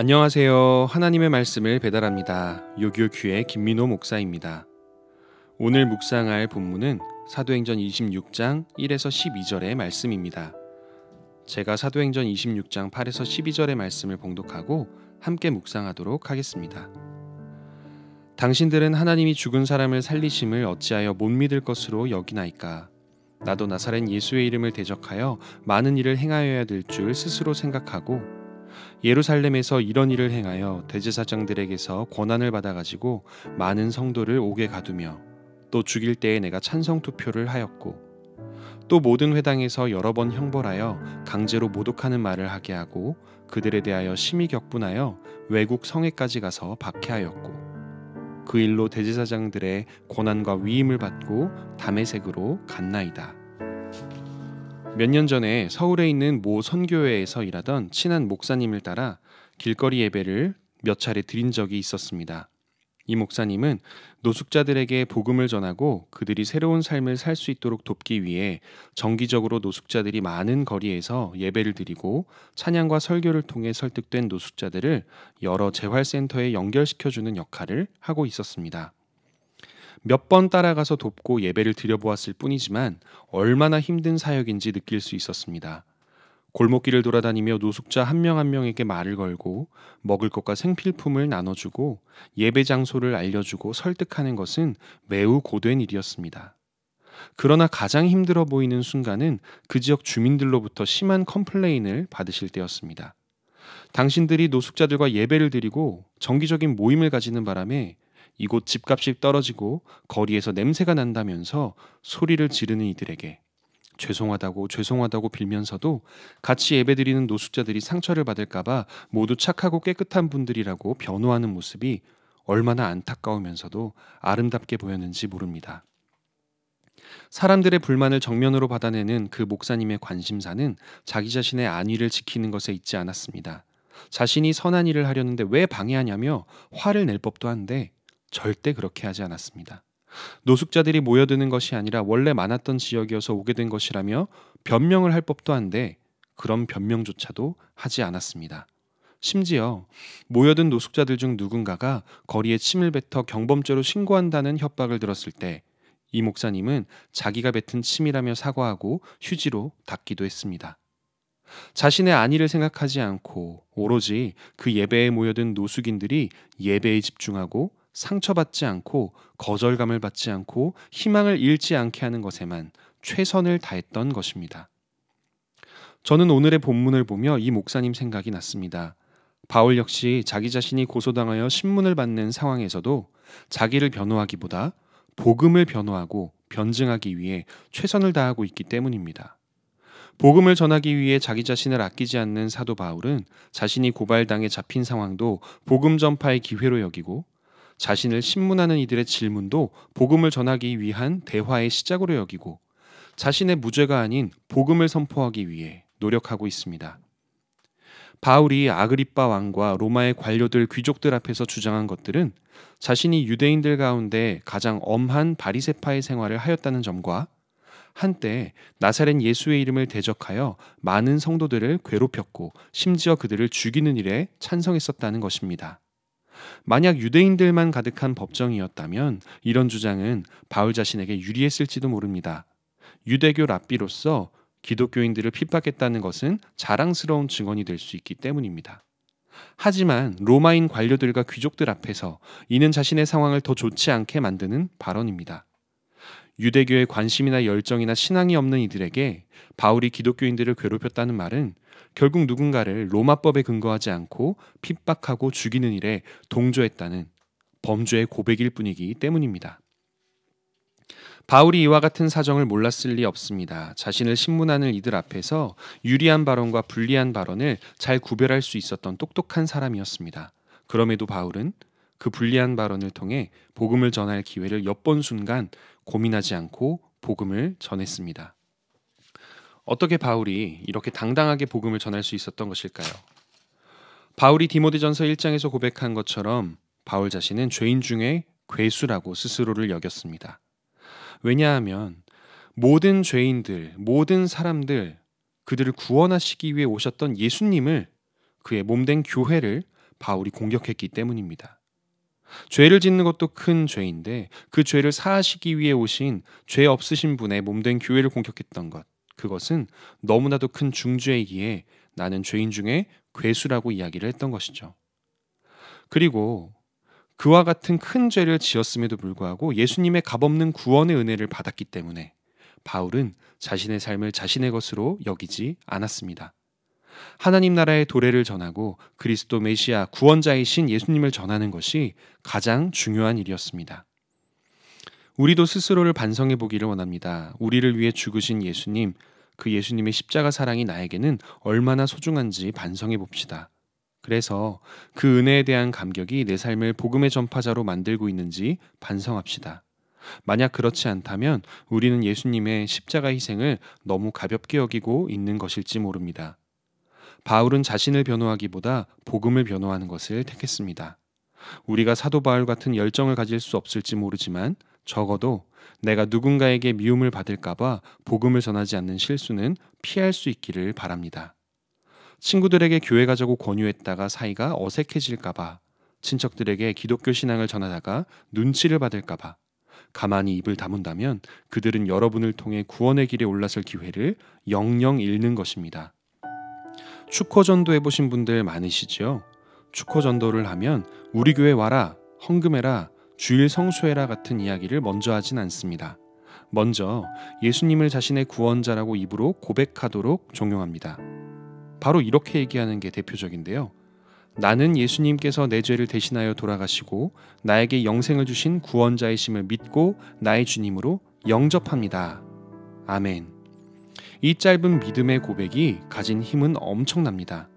안녕하세요. 하나님의 말씀을 배달합니다. 요교큐의 김민호 목사입니다. 오늘 묵상할 본문은 사도행전 26장 1에서 12절의 말씀입니다. 제가 사도행전 26장 8에서 12절의 말씀을 봉독하고 함께 묵상하도록 하겠습니다. 당신들은 하나님이 죽은 사람을 살리심을 어찌하여 못 믿을 것으로 여기나이까? 나도 나사렛 예수의 이름을 대적하여 많은 일을 행하여야 될 줄 스스로 생각하고 예루살렘에서 이런 일을 행하여 대제사장들에게서 권한을 받아가지고 많은 성도를 옥에 가두며 또 죽일 때에 내가 찬성 투표를 하였고 또 모든 회당에서 여러 번 형벌하여 강제로 모독하는 말을 하게 하고 그들에 대하여 심히 격분하여 외국 성에까지 가서 박해하였고 그 일로 대제사장들의 권한과 위임을 받고 다메섹으로 갔나이다. 몇 년 전에 서울에 있는 모 선교회에서 일하던 친한 목사님을 따라 길거리 예배를 몇 차례 드린 적이 있었습니다. 이 목사님은 노숙자들에게 복음을 전하고 그들이 새로운 삶을 살 수 있도록 돕기 위해 정기적으로 노숙자들이 많은 거리에서 예배를 드리고 찬양과 설교를 통해 설득된 노숙자들을 여러 재활센터에 연결시켜주는 역할을 하고 있었습니다. 몇 번 따라가서 돕고 예배를 드려보았을 뿐이지만 얼마나 힘든 사역인지 느낄 수 있었습니다. 골목길을 돌아다니며 노숙자 한 명 한 명에게 말을 걸고 먹을 것과 생필품을 나눠주고 예배 장소를 알려주고 설득하는 것은 매우 고된 일이었습니다. 그러나 가장 힘들어 보이는 순간은 그 지역 주민들로부터 심한 컴플레인을 받으실 때였습니다. 당신들이 노숙자들과 예배를 드리고 정기적인 모임을 가지는 바람에 이곳 집값이 떨어지고 거리에서 냄새가 난다면서 소리를 지르는 이들에게 죄송하다고 빌면서도 같이 예배드리는 노숙자들이 상처를 받을까봐 모두 착하고 깨끗한 분들이라고 변호하는 모습이 얼마나 안타까우면서도 아름답게 보였는지 모릅니다. 사람들의 불만을 정면으로 받아내는 그 목사님의 관심사는 자기 자신의 안위를 지키는 것에 있지 않았습니다. 자신이 선한 일을 하려는데 왜 방해하냐며 화를 낼 법도 한데 절대 그렇게 하지 않았습니다. 노숙자들이 모여드는 것이 아니라 원래 많았던 지역이어서 오게 된 것이라며 변명을 할 법도 한데 그런 변명조차도 하지 않았습니다. 심지어 모여든 노숙자들 중 누군가가 거리에 침을 뱉어 경범죄로 신고한다는 협박을 들었을 때 이 목사님은 자기가 뱉은 침이라며 사과하고 휴지로 닦기도 했습니다. 자신의 안위를 생각하지 않고 오로지 그 예배에 모여든 노숙인들이 예배에 집중하고 상처받지 않고 거절감을 받지 않고 희망을 잃지 않게 하는 것에만 최선을 다했던 것입니다. 저는 오늘의 본문을 보며 이 목사님 생각이 났습니다. 바울 역시 자기 자신이 고소당하여 신문을 받는 상황에서도 자기를 변호하기보다 복음을 변호하고 변증하기 위해 최선을 다하고 있기 때문입니다. 복음을 전하기 위해 자기 자신을 아끼지 않는 사도 바울은 자신이 고발당해 잡힌 상황도 복음 전파의 기회로 여기고 자신을 신문하는 이들의 질문도 복음을 전하기 위한 대화의 시작으로 여기고 자신의 무죄가 아닌 복음을 선포하기 위해 노력하고 있습니다. 바울이 아그리빠 왕과 로마의 관료들 귀족들 앞에서 주장한 것들은 자신이 유대인들 가운데 가장 엄한 바리새파의 생활을 하였다는 점과 한때 나사렛 예수의 이름을 대적하여 많은 성도들을 괴롭혔고 심지어 그들을 죽이는 일에 찬성했었다는 것입니다. 만약 유대인들만 가득한 법정이었다면 이런 주장은 바울 자신에게 유리했을지도 모릅니다. 유대교 랍비로서 기독교인들을 핍박했다는 것은 자랑스러운 증언이 될 수 있기 때문입니다. 하지만 로마인 관료들과 귀족들 앞에서 이는 자신의 상황을 더 좋지 않게 만드는 발언입니다. 유대교에 관심이나 열정이나 신앙이 없는 이들에게 바울이 기독교인들을 괴롭혔다는 말은 결국 누군가를 로마법에 근거하지 않고 핍박하고 죽이는 일에 동조했다는 범죄의 고백일 뿐이기 때문입니다. 바울이 이와 같은 사정을 몰랐을 리 없습니다. 자신을 신문하는 이들 앞에서 유리한 발언과 불리한 발언을 잘 구별할 수 있었던 똑똑한 사람이었습니다. 그럼에도 바울은 그 불리한 발언을 통해 복음을 전할 기회를 엿본 순간 고민하지 않고 복음을 전했습니다. 어떻게 바울이 이렇게 당당하게 복음을 전할 수 있었던 것일까요? 바울이 디모데전서 1장에서 고백한 것처럼 바울 자신은 죄인 중에 괴수라고 스스로를 여겼습니다. 왜냐하면 모든 죄인들, 모든 사람들, 그들을 구원하시기 위해 오셨던 예수님을, 그의 몸된 교회를 바울이 공격했기 때문입니다. 죄를 짓는 것도 큰 죄인데 그 죄를 사하시기 위해 오신 죄 없으신 분의 몸된 교회를 공격했던 것, 그것은 너무나도 큰 중죄이기에 나는 죄인 중에 괴수라고 이야기를 했던 것이죠. 그리고 그와 같은 큰 죄를 지었음에도 불구하고 예수님의 값없는 구원의 은혜를 받았기 때문에 바울은 자신의 삶을 자신의 것으로 여기지 않았습니다. 하나님 나라의 도래를 전하고 그리스도 메시아 구원자이신 예수님을 전하는 것이 가장 중요한 일이었습니다. 우리도 스스로를 반성해 보기를 원합니다. 우리를 위해 죽으신 예수님, 그 예수님의 십자가 사랑이 나에게는 얼마나 소중한지 반성해 봅시다. 그래서 그 은혜에 대한 감격이 내 삶을 복음의 전파자로 만들고 있는지 반성합시다. 만약 그렇지 않다면 우리는 예수님의 십자가 희생을 너무 가볍게 여기고 있는 것일지 모릅니다. 바울은 자신을 변호하기보다 복음을 변호하는 것을 택했습니다. 우리가 사도 바울 같은 열정을 가질 수 없을지 모르지만 적어도 내가 누군가에게 미움을 받을까봐 복음을 전하지 않는 실수는 피할 수 있기를 바랍니다. 친구들에게 교회 가자고 권유했다가 사이가 어색해질까봐, 친척들에게 기독교 신앙을 전하다가 눈치를 받을까봐 가만히 입을 다문다면 그들은 여러분을 통해 구원의 길에 올라설 기회를 영영 잃는 것입니다. 축호 전도 해보신 분들 많으시죠? 축호 전도를 하면 우리 교회 와라, 헌금해라, 주일 성수해라 같은 이야기를 먼저 하진 않습니다. 먼저 예수님을 자신의 구원자라고 입으로 고백하도록 종용합니다. 바로 이렇게 얘기하는 게 대표적인데요. 나는 예수님께서 내 죄를 대신하여 돌아가시고 나에게 영생을 주신 구원자이심을 믿고 나의 주님으로 영접합니다. 아멘. 이 짧은 믿음의 고백이 가진 힘은 엄청납니다.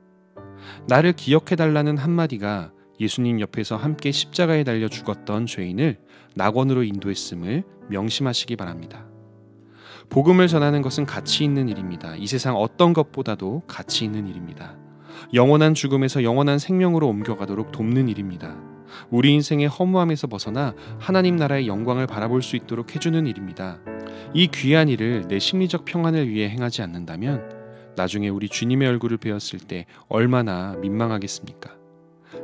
나를 기억해달라는 한마디가 예수님 옆에서 함께 십자가에 달려 죽었던 죄인을 낙원으로 인도했음을 명심하시기 바랍니다. 복음을 전하는 것은 가치 있는 일입니다. 이 세상 어떤 것보다도 가치 있는 일입니다. 영원한 죽음에서 영원한 생명으로 옮겨가도록 돕는 일입니다. 우리 인생의 허무함에서 벗어나 하나님 나라의 영광을 바라볼 수 있도록 해주는 일입니다. 이 귀한 일을 내 심리적 평안을 위해 행하지 않는다면 나중에 우리 주님의 얼굴을 배웠을 때 얼마나 민망하겠습니까?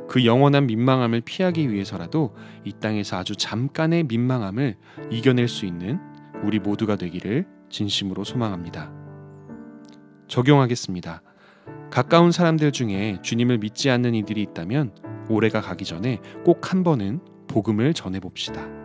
그 영원한 민망함을 피하기 위해서라도 이 땅에서 아주 잠깐의 민망함을 이겨낼 수 있는 우리 모두가 되기를 진심으로 소망합니다. 적용하겠습니다. 가까운 사람들 중에 주님을 믿지 않는 이들이 있다면 올해가 가기 전에 꼭 한 번은 복음을 전해봅시다.